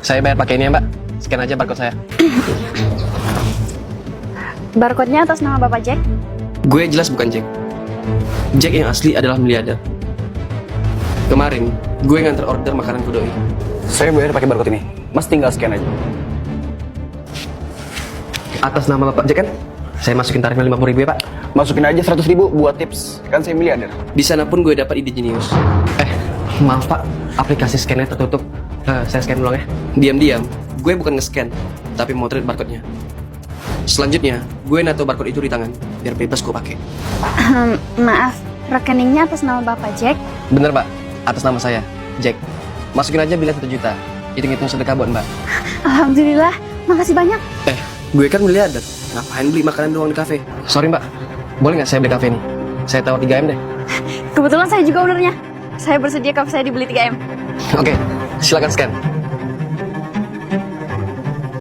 Saya bayar pakai ini ya, Mbak. Scan aja barcode saya. Barcode-nya atas nama Bapak Jack? Gue jelas bukan Jack. Jack yang asli adalah miliarder. Kemarin, gue nganter order makanan ke Doi. Saya bayar pakai barcode ini. Mas tinggal scan aja. Atas nama Bapak Jack kan? Saya masukin tarifnya 50.000 ya, Pak. Masukin aja 100.000 buat tips. Kan saya miliarder. Di sana pun gue dapat ide jenius. Maaf Pak, aplikasi scannya tertutup. Saya scan ulang ya. Diam-diam, gue bukan nge-scan, tapi motret barcode-nya. Selanjutnya, gue nato barcode itu di tangan, biar bebas gue pakai. Maaf, rekeningnya atas nama Bapak Jack? Bener Pak, atas nama saya, Jack. Masukin aja bilang 1 juta. Hitung-hitung sedekah buat Mbak. Alhamdulillah, makasih banyak. Gue kan miliarder. Ngapain beli makanan doang di kafe? Sorry Mbak, boleh nggak saya beli kafe ini? Saya tawar 3M deh. Kebetulan saya juga ownernya. Saya bersedia kafe saya dibeli 3M. Oke, silakan scan.